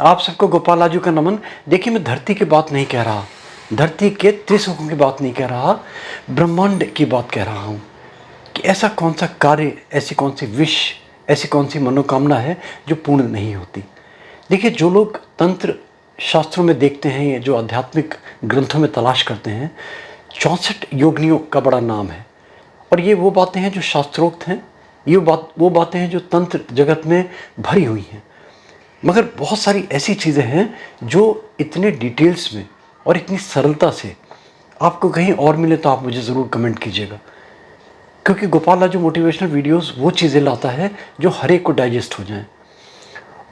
आप सबको गोपाल राजू का नमन। देखिए, मैं धरती की बात नहीं कह रहा, धरती के त्रिसुखों की बात नहीं कह रहा, ब्रह्मांड की बात कह रहा हूँ कि ऐसा कौन सा कार्य, ऐसी कौन सी विश, ऐसी कौन सी मनोकामना है जो पूर्ण नहीं होती। देखिए, जो लोग तंत्र शास्त्रों में देखते हैं, ये जो आध्यात्मिक ग्रंथों में तलाश करते हैं, 64 योगिनियों का बड़ा नाम है। और ये वो बातें हैं जो शास्त्रोक्त हैं, ये वो बातें हैं जो तंत्र जगत में भरी हुई हैं। मगर बहुत सारी ऐसी चीज़ें हैं जो इतने डिटेल्स में और इतनी सरलता से आपको कहीं और मिले तो आप मुझे ज़रूर कमेंट कीजिएगा, क्योंकि गोपाल राजू मोटिवेशनल वीडियोस वो चीज़ें लाता है जो हर एक को डाइजेस्ट हो जाएं।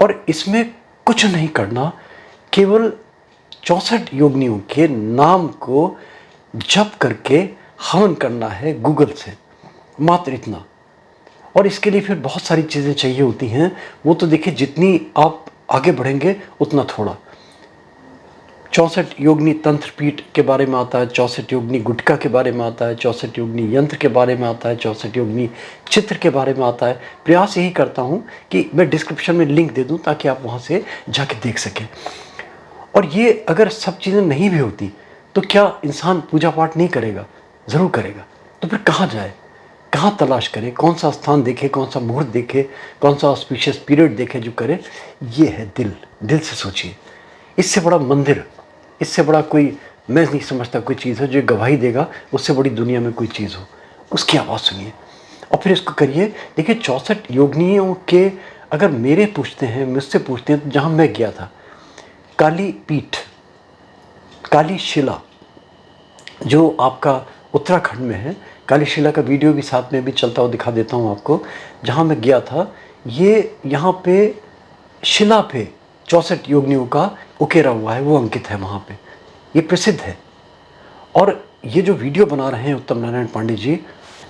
और इसमें कुछ नहीं करना, केवल 64 योगिनियों के नाम को जप करके हवन करना है गूगल से, मात्र इतना। और इसके लिए फिर बहुत सारी चीज़ें चाहिए होती हैं, वो तो देखिए जितनी आप आगे बढ़ेंगे उतना थोड़ा। 64 योगिनी तंत्र पीठ के बारे में आता है, 64 योगिनी गुटका के बारे में आता है, 64 योगिनी यंत्र के बारे में आता है, 64 योगिनी चित्र के बारे में आता है। प्रयास यही करता हूँ कि मैं डिस्क्रिप्शन में लिंक दे दूँ ताकि आप वहाँ से जाके देख सकें। और ये अगर सब चीज़ें नहीं भी होती तो क्या इंसान पूजा पाठ नहीं करेगा? ज़रूर करेगा। तो फिर कहाँ जाए, कहाँ तलाश करे, कौन सा स्थान देखे, कौन सा मुहूर्त देखे, कौन सा ऑस्पिशियस पीरियड देखे जो करे? ये है दिल। दिल से सोचिए। इससे बड़ा मंदिर, इससे बड़ा कोई, मैं नहीं समझता कोई चीज़ हो जो गवाही देगा, उससे बड़ी दुनिया में कोई चीज़ हो। उसकी आवाज़ सुनिए और फिर इसको करिए। देखिए, 64 योगिनियों के अगर मेरे पूछते हैं, मुझसे पूछते हैं, तो जहाँ मैं गया था, काली पीठ, काली शिला, जो आपका उत्तराखंड में है, काली शिला का वीडियो भी साथ में भी चलता हुआ दिखा देता हूँ आपको। जहाँ मैं गया था, ये यहाँ पे शिला पे 64 योगिनियों का उकेरा हुआ है, वो अंकित है वहाँ पे, ये प्रसिद्ध है। और ये जो वीडियो बना रहे हैं उत्तम नारायण पांडे जी,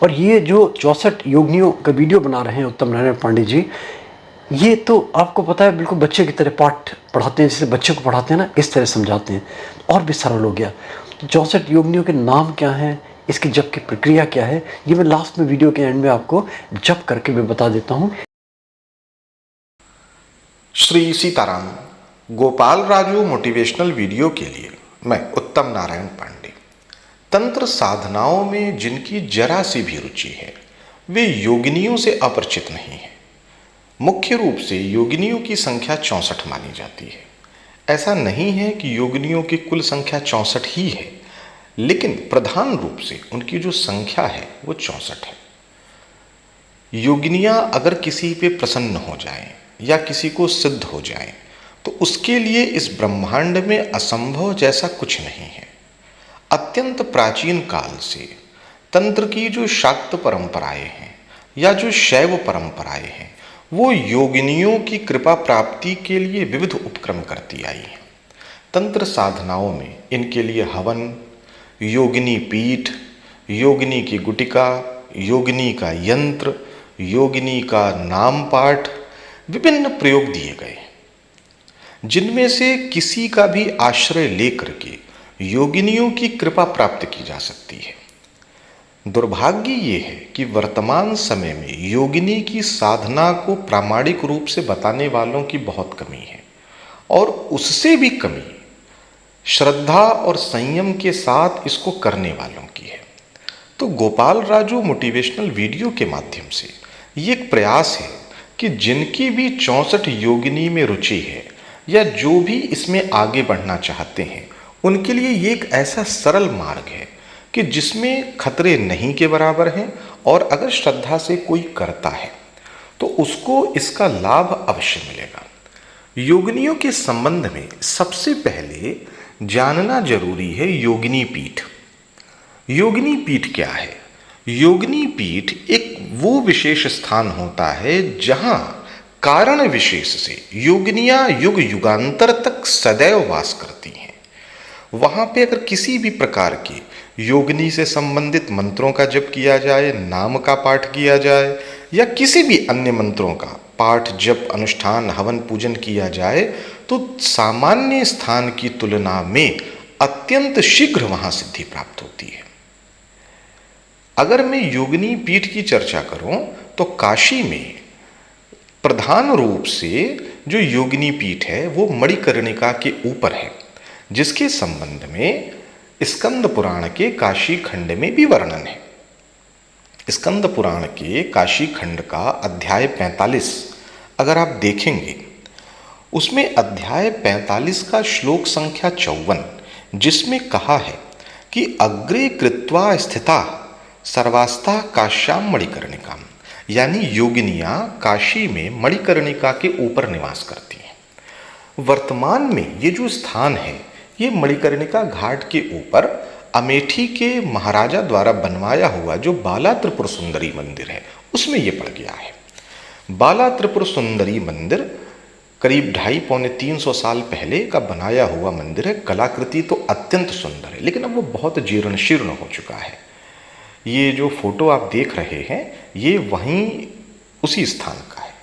और ये जो 64 योगिनियों का वीडियो बना रहे हैं उत्तम नारायण पांडे जी, ये तो आपको पता है बिल्कुल बच्चे की तरह पाठ पढ़ाते हैं, जैसे बच्चे को पढ़ाते हैं ना, इस तरह समझाते हैं, और भी सरल हो गया। तो 64 योगिनियों के नाम क्या हैं, इसकी जप की प्रक्रिया क्या है, ये मैं लास्ट में वीडियो के एंड में आपको जप करके मैं बता देता हूँ। श्री सीताराम। गोपाल राजू मोटिवेशनल वीडियो के लिए मैं उत्तम नारायण पांडे। तंत्र साधनाओं में जिनकी जरा सी भी रुचि है, वे योगिनियों से अपरिचित नहीं है। मुख्य रूप से योगिनियों की संख्या 64 मानी जाती है। ऐसा नहीं है कि योगिनियों की कुल संख्या 64 ही है, लेकिन प्रधान रूप से उनकी जो संख्या है वो 64 है। योगिनियां अगर किसी पे प्रसन्न हो जाएं या किसी को सिद्ध हो जाएं, तो उसके लिए इस ब्रह्मांड में असंभव जैसा कुछ नहीं है। अत्यंत प्राचीन काल से तंत्र की जो शाक्त परंपराएं हैं या जो शैव परंपराएं हैं, वो योगिनियों की कृपा प्राप्ति के लिए विविध उपक्रम करती आई हैं। तंत्र साधनाओं में इनके लिए हवन, योगिनी पीठ, योगिनी की गुटिका, योगिनी का यंत्र, योगिनी का नाम पाठ, विभिन्न प्रयोग दिए गए, जिनमें से किसी का भी आश्रय लेकर के योगिनियों की कृपा प्राप्त की जा सकती है। दुर्भाग्य ये है कि वर्तमान समय में योगिनी की साधना को प्रामाणिक रूप से बताने वालों की बहुत कमी है, और उससे भी कमी श्रद्धा और संयम के साथ इसको करने वालों की है। तो गोपाल राजू मोटिवेशनल वीडियो के माध्यम से ये एक प्रयास है कि जिनकी भी 64 योगिनी में रुचि है या जो भी इसमें आगे बढ़ना चाहते हैं, उनके लिए ये एक ऐसा सरल मार्ग है कि जिसमें खतरे नहीं के बराबर हैं, और अगर श्रद्धा से कोई करता है तो उसको इसका लाभ अवश्य मिलेगा। योगिनियों के संबंध में सबसे पहले जानना जरूरी है योगिनी पीठ। योगिनी पीठ क्या है? योगिनी पीठ एक वो विशेष स्थान होता है जहां कारण विशेष से योगिनियां युग युगांतर तक सदैव वास करती हैं। वहां पे अगर किसी भी प्रकार के योगिनी से संबंधित मंत्रों का जप किया जाए, नाम का पाठ किया जाए, या किसी भी अन्य मंत्रों का पाठ, जप, अनुष्ठान, हवन, पूजन किया जाए, तो सामान्य स्थान की तुलना में अत्यंत शीघ्र वहां सिद्धि प्राप्त होती है। अगर मैं योगिनी पीठ की चर्चा करूं तो काशी में प्रधान रूप से जो योगिनी पीठ है वो मणिकर्णिका के ऊपर है, जिसके संबंध में स्कंद पुराण के काशी खंड में भी वर्णन है। स्कंद पुराण के काशी खंड का अध्याय 45 अगर आप देखेंगे, उसमें अध्याय 45 का श्लोक संख्या 54, जिसमें कहा है कि अग्रे कृत्वा स्थिता सर्वास्था काश्याम मणिकर्णिका, यानी योगिनियां काशी में मणिकर्णिका के ऊपर निवास करती हैं। वर्तमान में ये जो स्थान है ये मणिकर्णिका घाट के ऊपर अमेठी के महाराजा द्वारा बनवाया हुआ जो बाला त्रिपुर सुंदरी मंदिर है उसमें ये पड़ गया है। बाला त्रिपुर सुंदरी मंदिर करीब 250-300 साल पहले का बनाया हुआ मंदिर है। कलाकृति तो अत्यंत सुंदर है, लेकिन अब वो बहुत जीर्ण शीर्ण हो चुका है। ये जो फोटो आप देख रहे हैं ये वहीं उसी स्थान का है।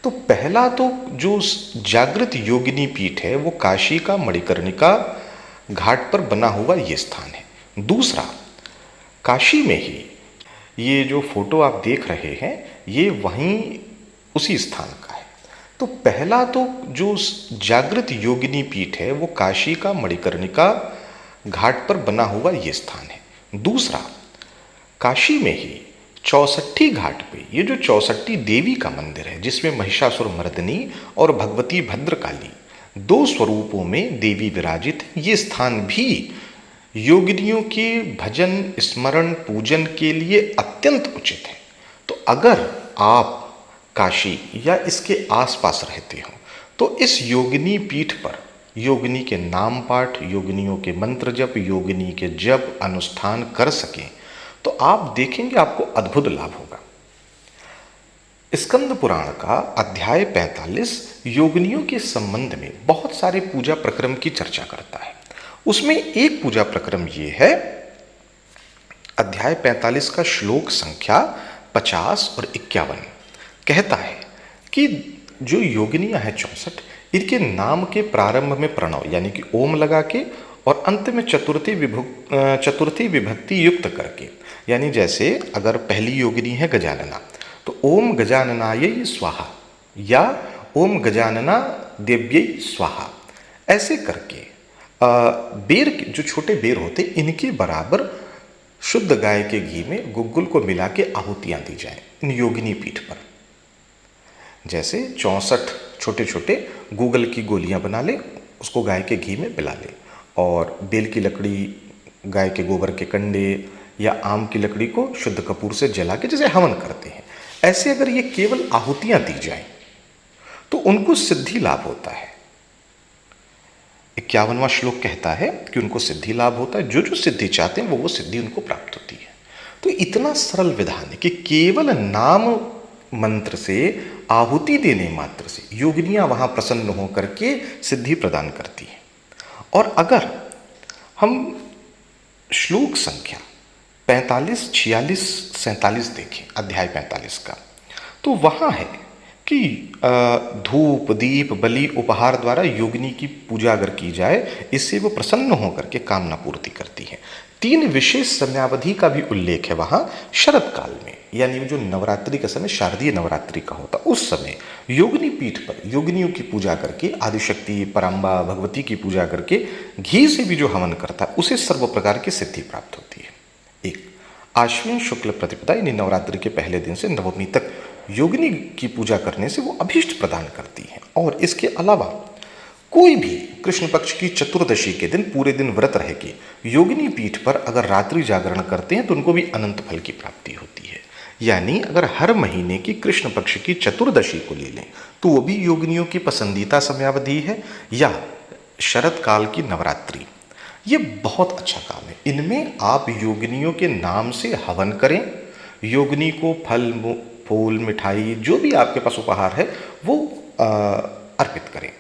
तो पहला तो जो जागृत योगिनी पीठ है वो काशी का मणिकर्णिका घाट पर बना हुआ ये स्थान है। दूसरा, काशी में ही ये जो फोटो आप देख रहे हैं ये वहीं उसी स्थान का है। तो पहला तो जो जागृत योगिनी पीठ है वो काशी का मणिकर्णिका घाट पर बना हुआ ये स्थान है। दूसरा, काशी में ही चौसठी घाट पे ये जो चौसठी देवी का मंदिर है, जिसमें महिषासुर मर्दिनी और भगवती भद्रकाली 2 स्वरूपों में देवी विराजित, ये स्थान भी योगिनियों के भजन स्मरण पूजन के लिए अत्यंत उचित है। तो अगर आप काशी या इसके आसपास रहते हो तो इस योगिनी पीठ पर योगिनी के नाम पाठ, योगिनियों के मंत्र जप, योगिनी के जप अनुष्ठान कर सकें तो आप देखेंगे आपको अद्भुत लाभ होगा। स्कंद पुराण का अध्याय 45 योगिनियों के संबंध में बहुत सारे पूजा प्रक्रम की चर्चा करता है। उसमें एक पूजा प्रक्रम ये है, अध्याय 45 का श्लोक संख्या 50 और 51 कहता है कि जो योगिनियां हैं 64, इनके नाम के प्रारंभ में प्रणव यानी कि ओम लगा के और अंत में चतुर्थी विभक्ति युक्त करके, यानी जैसे अगर पहली योगिनी है गजानना तो ओम गजाननायै स्वाहा या ओम गजानना देव्यै स्वाहा, ऐसे करके बेर के जो छोटे बेर होते इनके बराबर शुद्ध गाय के घी में गुग्गुल को मिला के आहुतियां दी जाए इन योगिनी पीठ पर। जैसे 64 छोटे छोटे गूगल की गोलियां बना ले, उसको गाय के घी में मिला ले, और बेल की लकड़ी, गाय के गोबर के कंडे या आम की लकड़ी को शुद्ध कपूर से जला के जैसे हवन करते हैं, ऐसे अगर ये केवल आहुतियां दी जाएं तो उनको सिद्धि लाभ होता है। 51वां श्लोक कहता है कि उनको सिद्धि लाभ होता है, जो जो सिद्धि चाहते हैं वो सिद्धि उनको प्राप्त होती है। तो इतना सरल विधान है कि केवल नाम मंत्र से, आहुति देने मात्र से योगिनियां वहां प्रसन्न होकर के सिद्धि प्रदान करती हैं। और अगर हम श्लोक संख्या 45, 46, 47 देखें अध्याय 45 का, तो वहाँ है कि धूप दीप बलि उपहार द्वारा योगिनी की पूजा अगर की जाए, इससे वो प्रसन्न होकर के कामना पूर्ति करती है। 3 विशेष समयावधि का भी उल्लेख है वहाँ। शरद काल में, यानी जो नवरात्रि का समय शारदीय नवरात्रि का होता, उस समय योगिनी पीठ पर योगिनियों की पूजा करके, आदिशक्ति पराम्बा भगवती की पूजा करके घी से भी जो हवन करता है उसे सर्व प्रकार की सिद्धि प्राप्त होती है। एक, आश्विन शुक्ल प्रतिपदा यानी नवरात्रि के पहले दिन से नवमी तक योगिनी की पूजा करने से वो अभीष्ट प्रदान करती है। और इसके अलावा कोई भी कृष्ण पक्ष की चतुर्दशी के दिन पूरे दिन व्रत रह के योगिनी पीठ पर अगर रात्रि जागरण करते हैं तो उनको भी अनंत फल की प्राप्ति होती है। यानी अगर हर महीने की कृष्ण पक्ष की चतुर्दशी को ले लें तो वो भी योगिनियों की पसंदीदा समयावधि है, या शरद काल की नवरात्रि, ये बहुत अच्छा काम है। इनमें आप योगिनियों के नाम से हवन करें, योगिनी को फल फूल मिठाई जो भी आपके पास उपहार है वो अर्पित करें।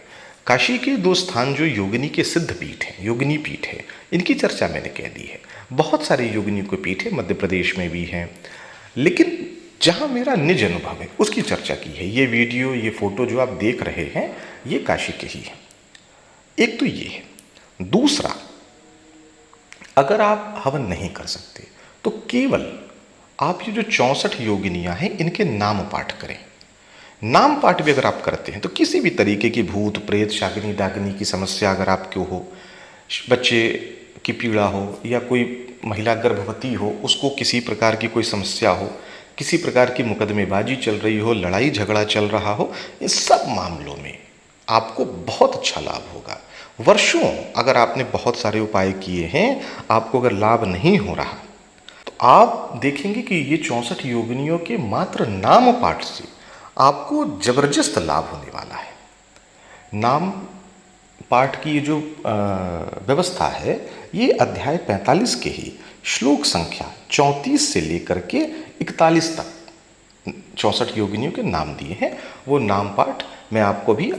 काशी के 2 स्थान जो योगिनी के सिद्ध पीठ हैं, योगिनी पीठ है, इनकी चर्चा मैंने कह दी है। बहुत सारे योगिनी के पीठ है, मध्य प्रदेश में भी हैं, लेकिन जहाँ मेरा निज अनुभव है उसकी चर्चा की है। ये वीडियो, ये फोटो जो आप देख रहे हैं ये काशी के ही है। एक तो ये है। दूसरा, अगर आप हवन नहीं कर सकते तो केवल आप ये जो 64 योगिनियां हैं इनके नाम पाठ करें। नाम पाठ भी अगर आप करते हैं तो किसी भी तरीके की भूत प्रेत शाकिनी डाकिनी की समस्या अगर आपको हो, बच्चे की पीड़ा हो, या कोई महिला गर्भवती हो उसको किसी प्रकार की कोई समस्या हो, किसी प्रकार की मुकदमेबाजी चल रही हो, लड़ाई झगड़ा चल रहा हो, इन सब मामलों में आपको बहुत अच्छा लाभ होगा। वर्षों अगर आपने बहुत सारे उपाय किए हैं, आपको अगर लाभ नहीं हो रहा, तो आप देखेंगे कि ये 64 योगिनियों के मात्र नाम पाठ से आपको जबरदस्त लाभ होने वाला है। नाम पाठ की ये जो व्यवस्था है, ये अध्याय 45 के ही श्लोक संख्या 34 से लेकर के 41 तक 64 योगिनियों के नाम दिए हैं। वो नाम पाठ मैं आपको भी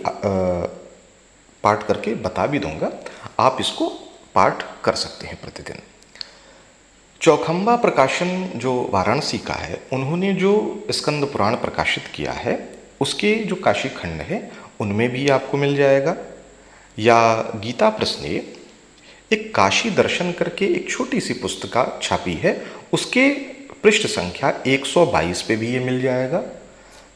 पाठ करके बता भी दूंगा, आप इसको पाठ कर सकते हैं प्रतिदिन। चौखंबा प्रकाशन जो वाराणसी का है, उन्होंने जो स्कंद पुराण प्रकाशित किया है, उसके जो काशी खंड है उनमें भी आपको मिल जाएगा। या गीता प्रेस ने एक काशी दर्शन करके एक छोटी सी पुस्तिका छापी है, उसके पृष्ठ संख्या 122 पे भी ये मिल जाएगा।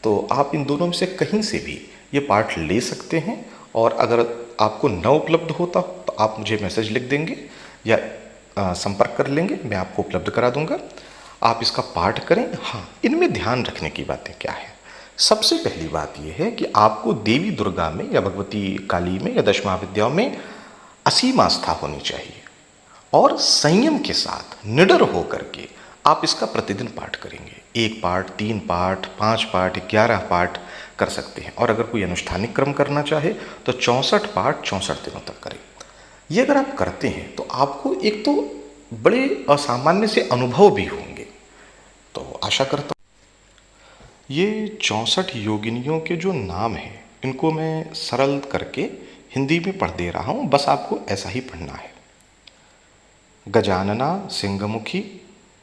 तो आप इन दोनों में से कहीं से भी ये पाठ ले सकते हैं, और अगर आपको न उपलब्ध होता तो आप मुझे मैसेज लिख देंगे या संपर्क कर लेंगे, मैं आपको उपलब्ध करा दूंगा। आप इसका पाठ करें। हाँ, इनमें ध्यान रखने की बातें क्या है? सबसे पहली बात यह है कि आपको देवी दुर्गा में या भगवती काली में या दश महाविद्याओं में असीम आस्था होनी चाहिए, और संयम के साथ निडर होकर के आप इसका प्रतिदिन पाठ करेंगे। 1 पाठ, 3 पाठ, 5 पाठ, 11 पाठ कर सकते हैं। और अगर कोई अनुष्ठानिक क्रम करना चाहे तो 64 पाठ 64 दिनों तक करें। ये अगर आप करते हैं तो आपको एक तो बड़े असामान्य से अनुभव भी होंगे। तो आशा करता हूँ ये 64 योगिनियों के जो नाम हैं, इनको मैं सरल करके हिंदी में पढ़ दे रहा हूँ, बस आपको ऐसा ही पढ़ना है। गजानना सिंहमुखी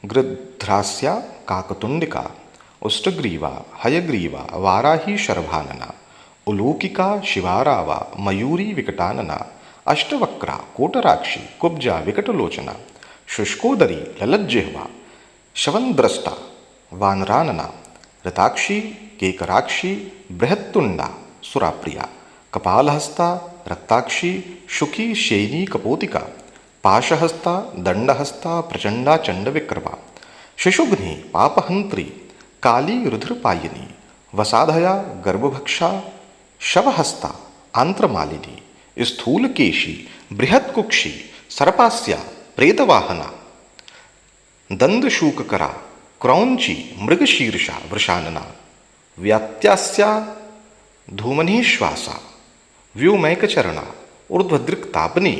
गृध्रास्या काकतुंडिका उष्टग्रीवा हयग्रीवा वाराही शर्भानना उलूकिका शिवारावा मयूरी विकटानना अष्टवक्रा कोटराक्षी कुब्जा विकटलोचना शुष्कोदरी ललज्जिह्वा शवनद्रष्टा वानरानना रताक्षी केकराक्षी बृहत्तुंडा सुराप्रिया कपालहस्ता रक्ताक्षी शुकी शैनी कपोतिका पाशहस्ता दंडहस्ता प्रचंडा चंडविक्रमा शिशुघ्नी पापहंत्री काली रुधिरपायिनी वसाधया गर्भभक्षा शवहस्ता आंत्रमालिनी स्थूलकेशी बृहत्कुक्षी सर्पास्या प्रेतवाहना दंदशूककरा क्रौंची मृगशीर्षा वृषानना व्यात्यास्या धूमनीश्वासा व्योमैकचरणा ऊर्ध्वदृक्तापनी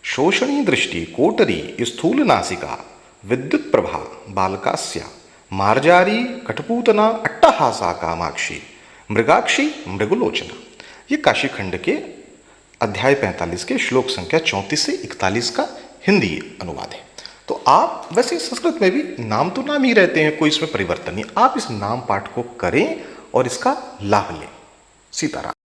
शोषणी दृष्टि कोटरी स्थूल नासिका विद्युत प्रभा बालकास्या मार्जारी कठपूतना अट्टहासा कामाक्षी मृगाक्षी मृगलोचना। ये काशी खंड के अध्याय 45 के श्लोक संख्या 34 से 41 का हिंदी अनुवाद है। तो आप वैसे संस्कृत में भी नाम तो नाम ही रहते हैं, कोई इसमें परिवर्तन नहीं। आप इस नाम पाठ को करें और इसका लाभ लें। सीताराम।